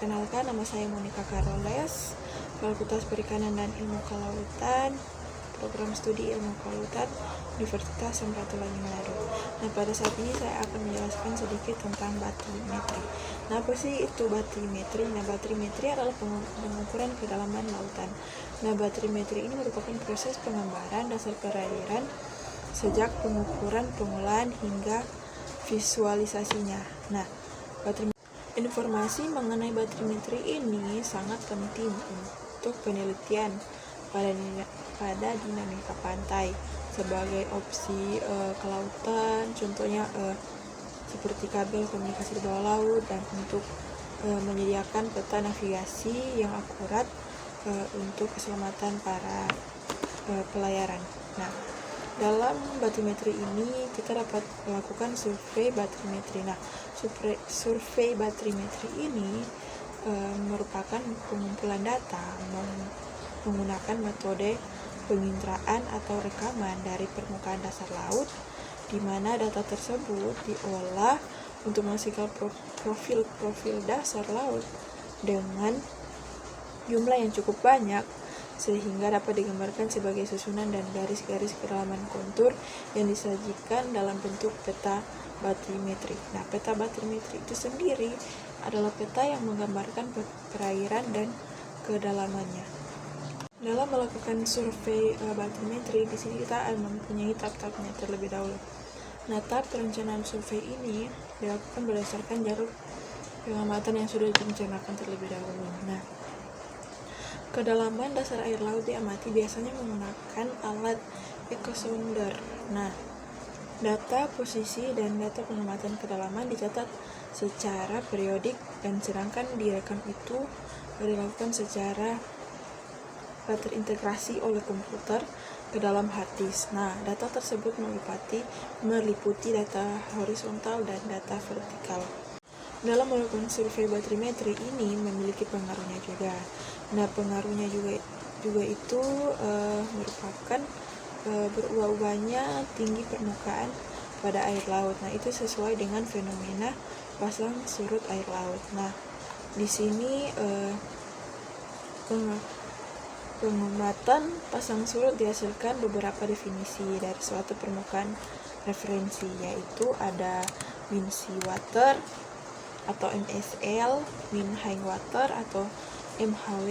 Perkenalkan, nama saya Monica Caroles, Fakultas Perikanan dan Ilmu Kelautan, Program Studi Ilmu Kelautan, Universitas Samratulangi Manado. Nah, pada saat ini saya akan menjelaskan sedikit tentang batimetri. Nah, apa sih itu batimetri? Nah, batimetri adalah pengukuran kedalaman lautan. Nah, batimetri ini merupakan proses penggambaran dasar perairan sejak pengukuran permulaan hingga visualisasinya. Nah, informasi mengenai batimetri ini sangat penting untuk penelitian pada dinamika pantai sebagai opsi kelautan, contohnya seperti kabel komunikasi di bawah laut, dan untuk menyediakan peta navigasi yang akurat untuk keselamatan para pelayaran. Nah, dalam batimetri ini kita dapat melakukan survei batimetri. Nah, survei batimetri ini merupakan pengumpulan data menggunakan metode penginderaan atau rekaman dari permukaan dasar laut, di mana data tersebut diolah untuk menghasilkan profil dasar laut dengan jumlah yang cukup banyak, sehingga dapat digambarkan sebagai susunan dan garis-garis kedalaman kontur yang disajikan dalam bentuk peta batimetri. Nah, peta batimetri itu sendiri adalah peta yang menggambarkan perairan dan kedalamannya. Dalam melakukan survei batimetri, di sini kita mempunyai tahap-tahapnya terlebih dahulu. Nah, tahap perencanaan survei ini dilakukan berdasarkan jalur pengamatan yang sudah direncanakan terlebih dahulu. Nah, kedalaman dasar air laut diamati biasanya menggunakan alat echosounder. Nah, data posisi dan data pengamatan kedalaman dicatat secara periodik, dan sedangkan direkam itu dilakukan secara terintegrasi oleh komputer ke dalam hard disk. Nah, data tersebut meliputi data horizontal dan data vertikal. Dalam melakukan survei batimetri ini memiliki pengaruhnya juga. Nah, pengaruhnya juga itu merupakan berubah-ubahnya tinggi permukaan pada air laut. Nah, itu sesuai dengan fenomena pasang surut air laut. Nah, di sini pengamatan pasang surut dihasilkan beberapa definisi dari suatu permukaan referensi, yaitu ada mean sea water atau MSL, mean high water atau MHW,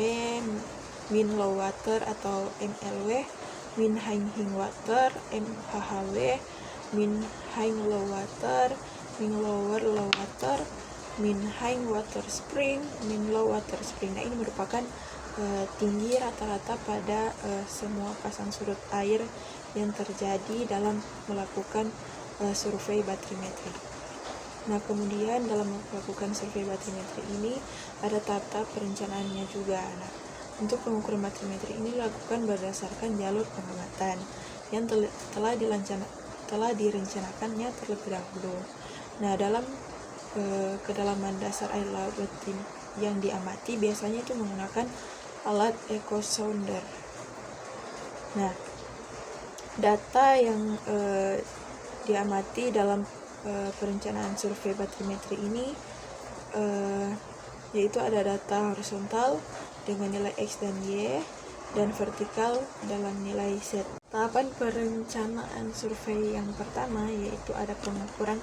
mean low water atau MLW, mean high water, MHHW, mean high low water, mean lower low water, mean high water spring, mean low water spring. Nah, ini merupakan tinggi rata-rata pada semua pasang surut air yang terjadi dalam melakukan survei batimetri. Nah, kemudian dalam melakukan survei batimetri ini ada tahap-tahap perencanaannya juga. Nah, untuk pengukuran batimetri ini dilakukan berdasarkan jalur pengamatan yang telah direncanakannya terlebih dahulu. Nah, dalam kedalaman dasar air laut yang diamati biasanya itu menggunakan alat echosounder. Nah, data yang diamati dalam perencanaan survei batimetri ini yaitu ada data horizontal dengan nilai X dan Y, dan vertikal dalam nilai Z. Tahapan perencanaan survei yang pertama yaitu ada pengukuran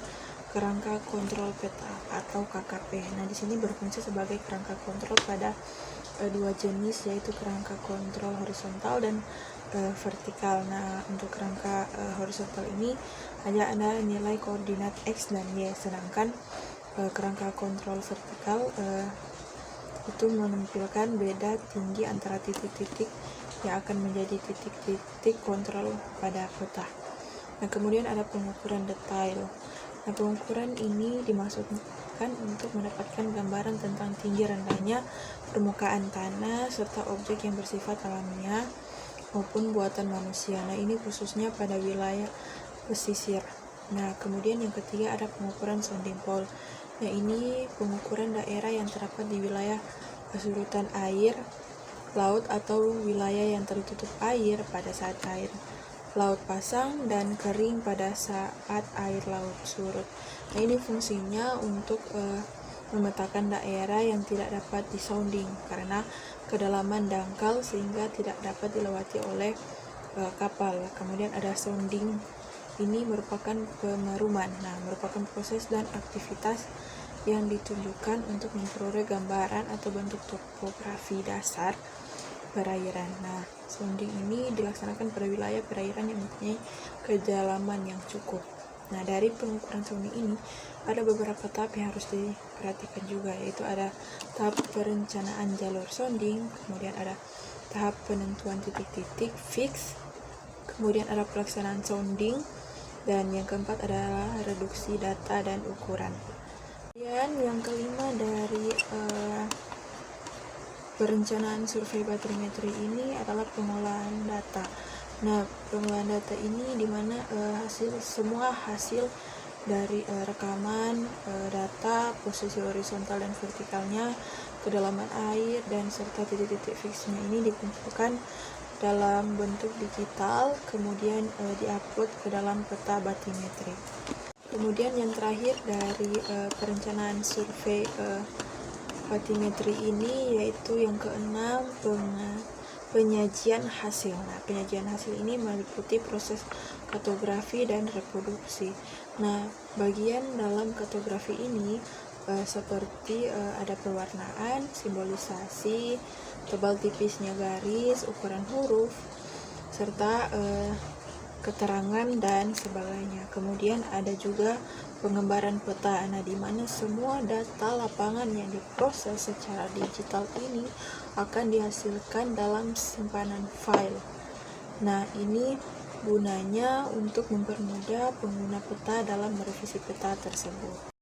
kerangka kontrol peta atau KKP. Nah, di sini berfungsi sebagai kerangka kontrol pada dua jenis, yaitu kerangka kontrol horizontal dan vertikal. Nah, untuk kerangka horizontal ini hanya ada nilai koordinat X dan Y, sedangkan kerangka kontrol vertikal itu menampilkan beda tinggi antara titik-titik yang akan menjadi titik-titik kontrol pada peta. Nah, kemudian ada pengukuran detail. Nah, pengukuran ini dimaksudkan untuk mendapatkan gambaran tentang tinggi rendahnya permukaan tanah serta objek yang bersifat alamiah maupun buatan manusia. Nah, ini khususnya pada wilayah pesisir. Nah, kemudian yang ketiga ada pengukuran sounding pole. Nah, ini pengukuran daerah yang terdapat di wilayah surutan air laut atau wilayah yang tertutup air pada saat air laut pasang dan kering pada saat air laut surut. Nah, ini fungsinya untuk memetakan daerah yang tidak dapat disounding karena kedalaman dangkal sehingga tidak dapat dilewati oleh kapal. Kemudian ada sounding, ini merupakan pemeruman. Nah, merupakan proses dan aktivitas yang ditunjukkan untuk memperoleh gambaran atau bentuk topografi dasar perairan. Nah, sounding ini dilaksanakan pada wilayah perairan yang mempunyai kedalaman yang cukup. Nah, dari pengukuran sounding ini ada beberapa tahap yang harus diperhatikan juga, yaitu ada tahap perencanaan jalur sounding, kemudian ada tahap penentuan titik-titik fix, kemudian ada pelaksanaan sounding, dan yang keempat adalah reduksi data dan ukuran. Kemudian yang kelima dari perencanaan survei batrometri ini adalah pengolahan data. Nah, pengolahan data ini dimana semua hasil dari rekaman data, posisi horizontal dan vertikalnya, kedalaman air, dan serta titik-titik fixnya ini dikumpulkan dalam bentuk digital, kemudian diupload ke dalam peta batimetri. Kemudian yang terakhir dari perencanaan survei batimetri ini yaitu yang keenam, penyajian hasil. Nah, penyajian hasil ini meliputi proses kartografi dan reproduksi. Nah, bagian dalam kartografi ini seperti ada pewarnaan, simbolisasi, tebal tipisnya garis, ukuran huruf, serta keterangan dan sebagainya. Kemudian ada juga pengembaraan peta, nah di mana semua data lapangan yang diproses secara digital ini akan dihasilkan dalam simpanan file. Nah, ini gunanya untuk mempermudah pengguna peta dalam merevisi peta tersebut.